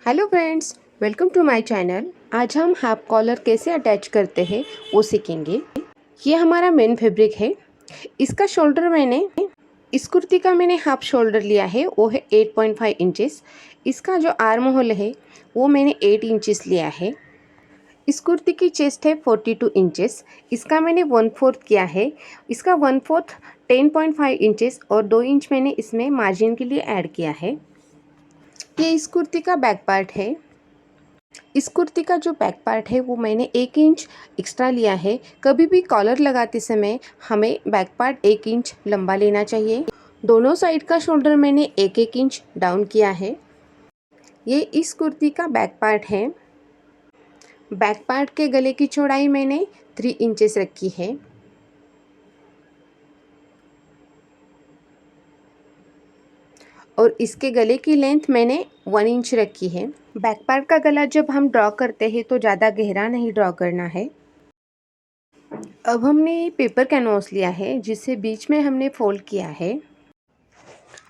Hello friends, welcome to my channel. आज हम half collar कैसे अटैच करते हैं वो सीखेंगे। ये हमारा मेन फैब्रिक है। इसका शोल्डर इस कुर्ती का मैंने हाफ शोल्डर लिया है, वो है 8.5 इंचेस। इसका जो आर्म होल है वो मैंने 8 इंचेस लिया है। इस कुर्ती की चेस्ट है 42 इंचेस। इसका मैंने 1/4 किया है। इसका 1/4 10.5 इंचेस और 2 इंच मैंने इसमें मार्जिन के लिए ऐड किया है। ये इस कुर्ती का बैक पार्ट है। इस कुर्ती का जो बैक पार्ट है वो मैंने 1 इंच एक्स्ट्रा लिया है। कभी भी कॉलर लगाते समय हमें बैक पार्ट 1 इंच लंबा लेना चाहिए। दोनों साइड का शोल्डर मैंने 1-1 इंच डाउन किया है। ये इस कुर्ती का बैक पार्ट है। बैक पार्ट के गले की चौड़ाई मैंने 3 इंचेस रखी है और इसके गले की लेंथ मैंने 1 इंच रखी है। बैक पार्ट का गला जब हम ड्रॉ करते हैं तो ज़्यादा गहरा नहीं ड्रॉ करना है। अब हमने पेपर कैनवास लिया है जिसे बीच में हमने फोल्ड किया है।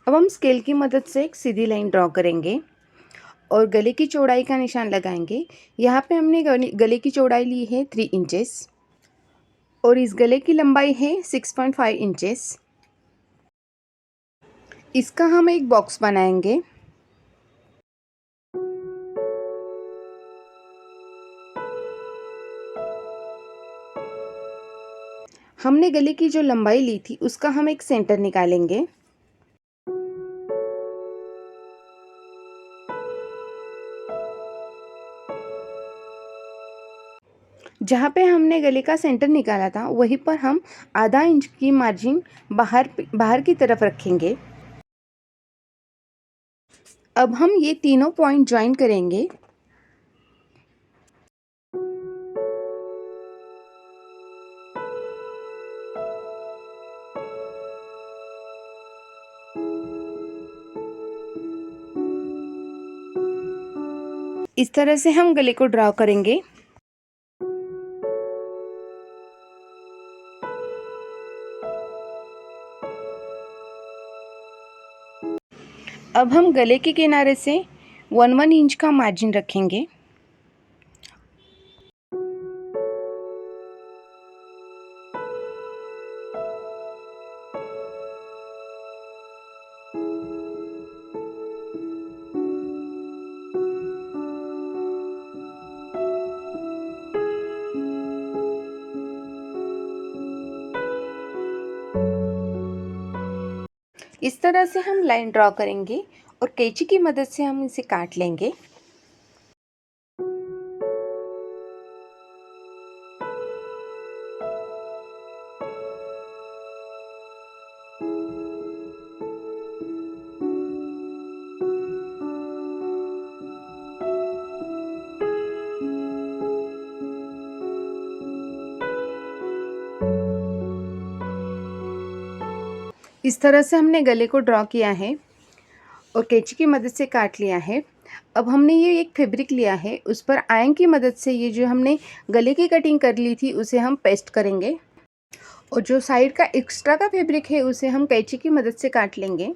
अब हम स्केल की मदद से एक सीधी लाइन ड्रॉ करेंगे और गले की चौड़ाई का निशान लगाएंगे। यहाँ पे हमने गले की चौड़ाई ली है 3 इंचेस और इस गले की लंबाई है 6.5 इंचेस। इसका हम एक बॉक्स बनाएंगे। हमने गले की जो लंबाई ली थी उसका हम एक सेंटर निकालेंगे। जहाँ पे हमने गले का सेंटर निकाला था वहीं पर हम आधा इंच की मार्जिन बाहर की तरफ रखेंगे। अब हम ये तीनों पॉइंट ज्वाइन करेंगे। इस तरह से हम गले को ड्रॉ करेंगे। अब हम गले के किनारे से 1 इंच का मार्जिन रखेंगे। इस तरह से हम लाइन ड्रॉ करेंगे और कैंची की मदद से हम इसे काट लेंगे। इस तरह से हमने गले को ड्रॉ किया है और कैंची की मदद से काट लिया है। अब हमने ये एक फैब्रिक लिया है, उस पर आयन की मदद से ये जो हमने गले की कटिंग कर ली थी उसे हम पेस्ट करेंगे और जो साइड का एक्स्ट्रा का फैब्रिक है उसे हम कैंची की मदद से काट लेंगे।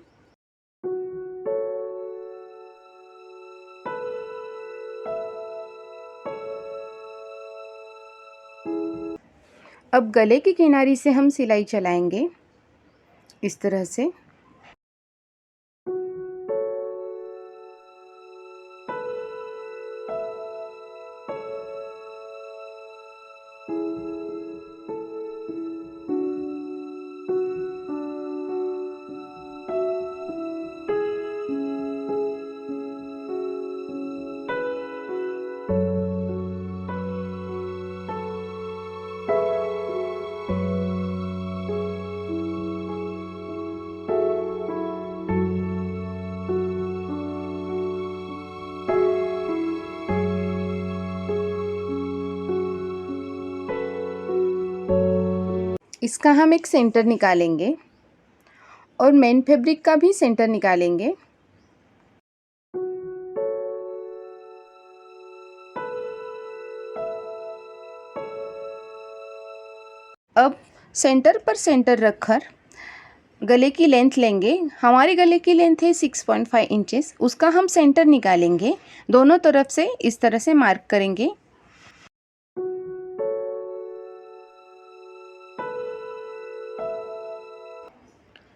अब गले की किनारी से हम सिलाई चलाएंगे इस तरह से। इसका हम एक सेंटर निकालेंगे और मेन फैब्रिक का भी सेंटर निकालेंगे। अब सेंटर पर सेंटर रखकर गले की लेंथ लेंगे। हमारे गले की लेंथ है 6.5 इंचेस। उसका हम सेंटर निकालेंगे। दोनों तरफ से इस तरह से मार्क करेंगे।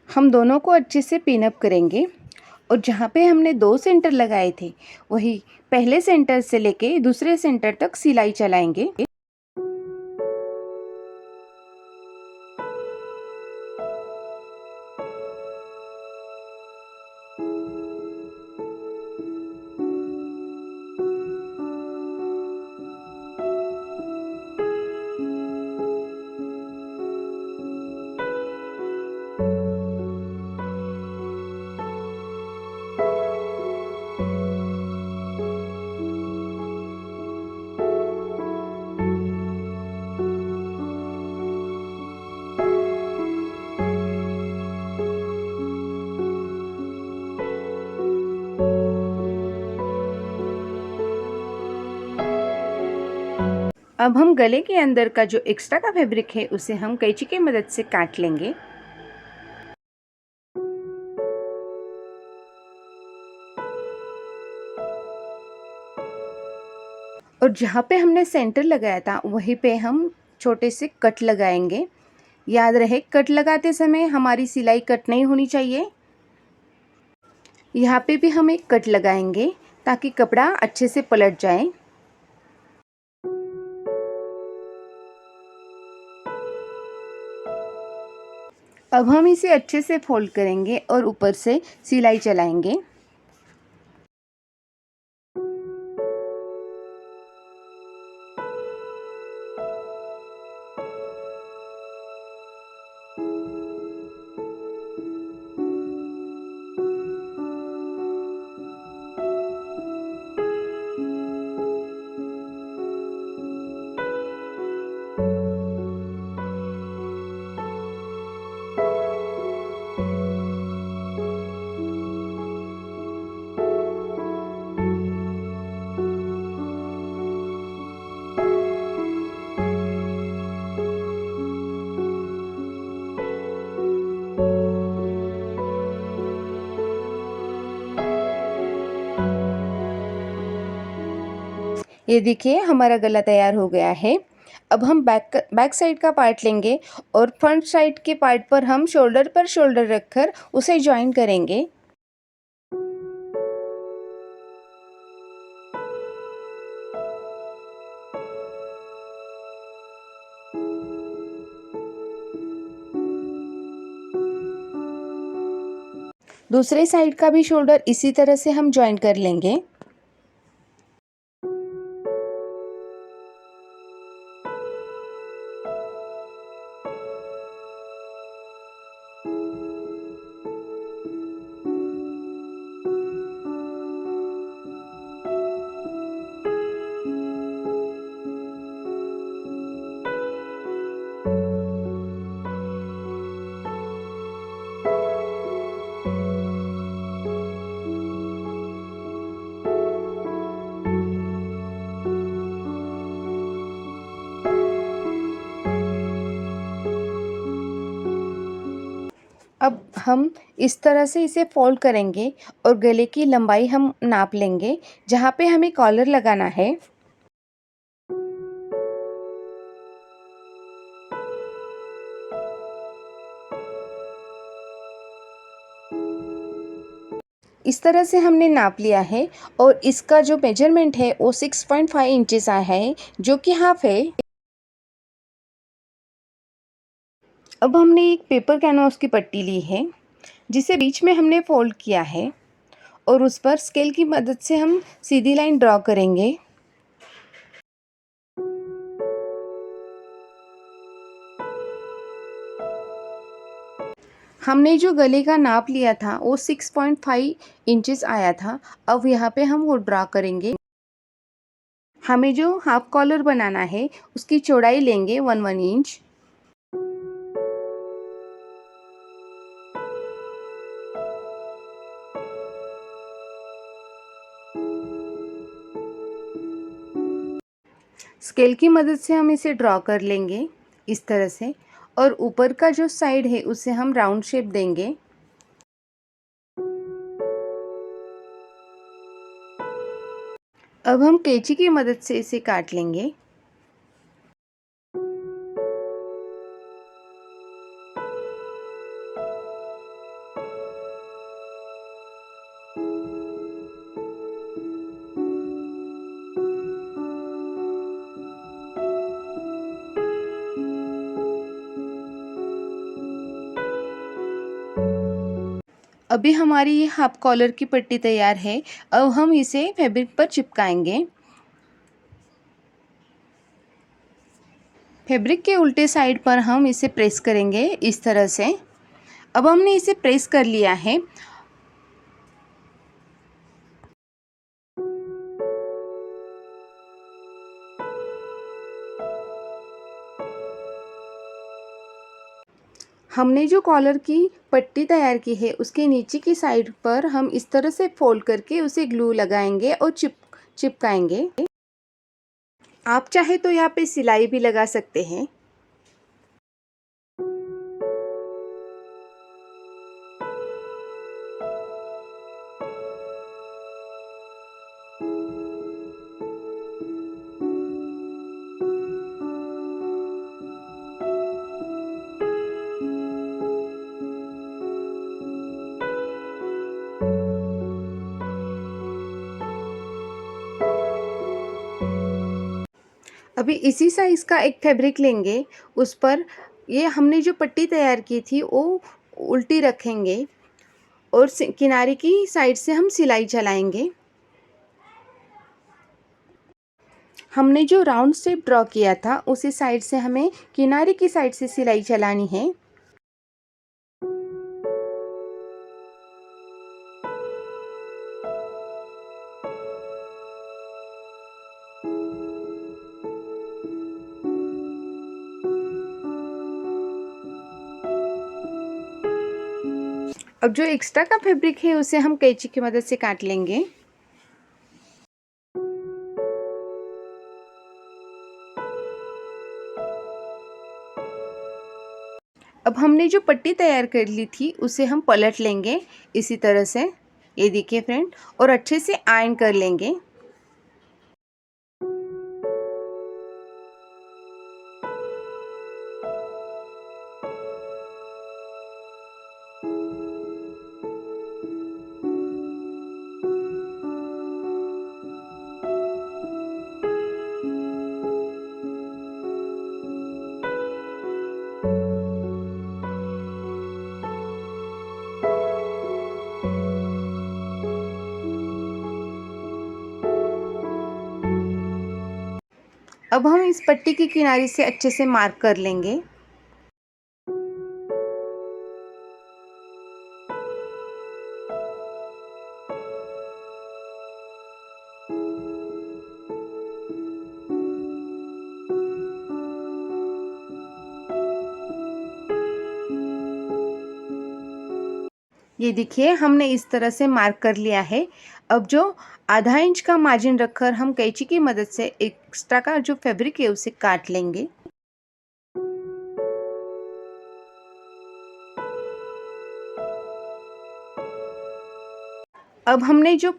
हम दोनों को अच्छे से पिन अप करेंगे और जहाँ पे हमने 2 सेंटर लगाए थे वही पहले सेंटर से लेके दूसरे सेंटर तक सिलाई चलाएंगे। अब हम गले के अंदर का जो एक्स्ट्रा का फैब्रिक है उसे हम कैंची की मदद से काट लेंगे। और जहाँ पे हमने सेंटर लगाया था वहीं पे हम छोटे से कट लगाएंगे। याद रहे कट लगाते समय हमारी सिलाई कट नहीं होनी चाहिए। यहाँ पे भी हम एक कट लगाएंगे ताकि कपड़ा अच्छे से पलट जाए। अब हम इसे अच्छे से फोल्ड करेंगे और ऊपर से सिलाई चलाएंगे। ये देखिए हमारा गला तैयार हो गया है। अब हम बैक साइड का पार्ट लेंगे और फ्रंट साइड के पार्ट पर हम शोल्डर पर शोल्डर रखकर उसे जॉइन करेंगे। दूसरे साइड का भी शोल्डर इसी तरह से हम जॉइन कर लेंगे। अब हम इस तरह से इसे फोल्ड करेंगे और गले की लंबाई हम नाप लेंगे जहाँ पे हमें कॉलर लगाना है। इस तरह से हमने नाप लिया है और इसका जो मेजरमेंट है वो 6.5 इंचेस आया है जो कि हाफ है। अब हमने एक पेपर कैनवास की पट्टी ली है जिसे बीच में हमने फोल्ड किया है और उस पर स्केल की मदद से हम सीधी लाइन ड्रॉ करेंगे। हमने जो गले का नाप लिया था वो 6.5 इंचेस आया था। अब यहाँ पे हम वो ड्रॉ करेंगे। हमें जो हाफ कॉलर बनाना है उसकी चौड़ाई लेंगे 1 इंच। स्केल की मदद से हम इसे ड्रॉ कर लेंगे इस तरह से। और ऊपर का जो साइड है उसे हम राउंड शेप देंगे। अब हम कैंची की मदद से इसे काट लेंगे। अभी हमारी ये हाफ कॉलर की पट्टी तैयार है। अब हम इसे फैब्रिक पर चिपकाएंगे। फैब्रिक के उल्टे साइड पर हम इसे प्रेस करेंगे इस तरह से। अब हमने इसे प्रेस कर लिया है। हमने जो कॉलर की पट्टी तैयार की है उसके नीचे की साइड पर हम इस तरह से फोल्ड करके उसे ग्लू लगाएंगे और चिपकाएंगे। आप चाहे तो यहाँ पे सिलाई भी लगा सकते हैं। अभी इसी साइज़ का एक फैब्रिक लेंगे, उस पर ये हमने जो पट्टी तैयार की थी वो उल्टी रखेंगे और किनारे की साइड से हम सिलाई चलाएंगे। हमने जो राउंड शेप ड्रॉ किया था उसी साइड से हमें किनारे की साइड से सिलाई चलानी है। अब जो एक्स्ट्रा का फैब्रिक है उसे हम कैंची की मदद से काट लेंगे। अब हमने जो पट्टी तैयार कर ली थी उसे हम पलट लेंगे इसी तरह से, ये देखिए फ्रेंड, और अच्छे से आयरन कर लेंगे। अब हम इस पट्टी की किनारे से अच्छे से मार्क कर लेंगे। ये देखिए हमने इस तरह से मार्क कर लिया है। अब जो आधा इंच का मार्जिन रखकर हम कैंची की मदद से एक्स्ट्रा का जो फैब्रिक है उसे काट लेंगे। अब हमने जो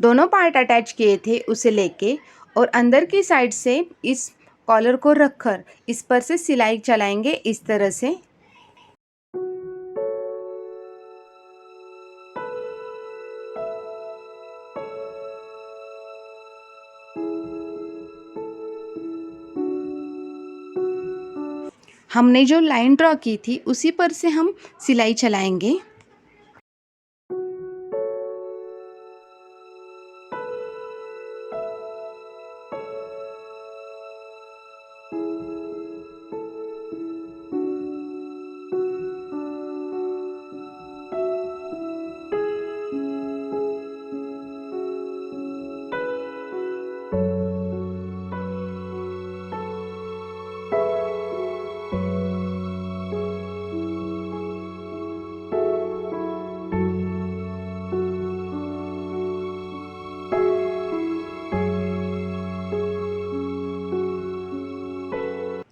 दोनों पार्ट अटैच किए थे उसे लेके और अंदर की साइड से इस कॉलर को रखकर इस पर से सिलाई चलाएंगे इस तरह से। हमने जो लाइन ड्रॉ की थी उसी पर से हम सिलाई चलाएंगे।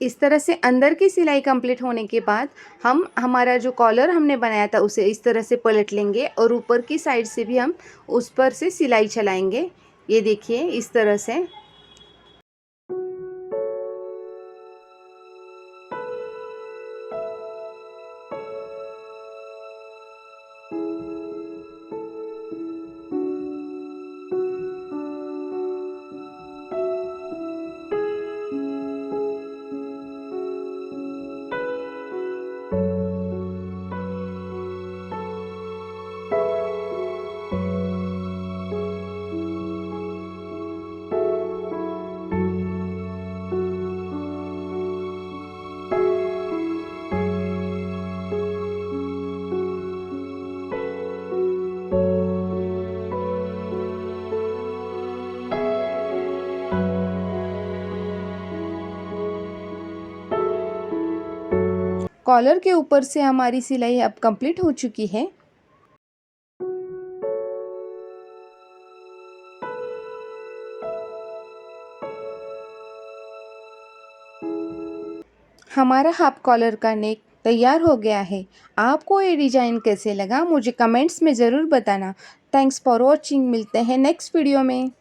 इस तरह से अंदर की सिलाई कंप्लीट होने के बाद हम हमारा जो कॉलर हमने बनाया था उसे इस तरह से पलट लेंगे और ऊपर की साइड से भी हम उस पर से सिलाई चलाएंगे। ये देखिए इस तरह से। कॉलर के ऊपर से हमारी सिलाई अब कंप्लीट हो चुकी है। हमारा हाफ कॉलर का नेक तैयार हो गया है। आपको ये डिज़ाइन कैसे लगा मुझे कमेंट्स में ज़रूर बताना। Thanks for watching. मिलते हैं नेक्स्ट वीडियो में।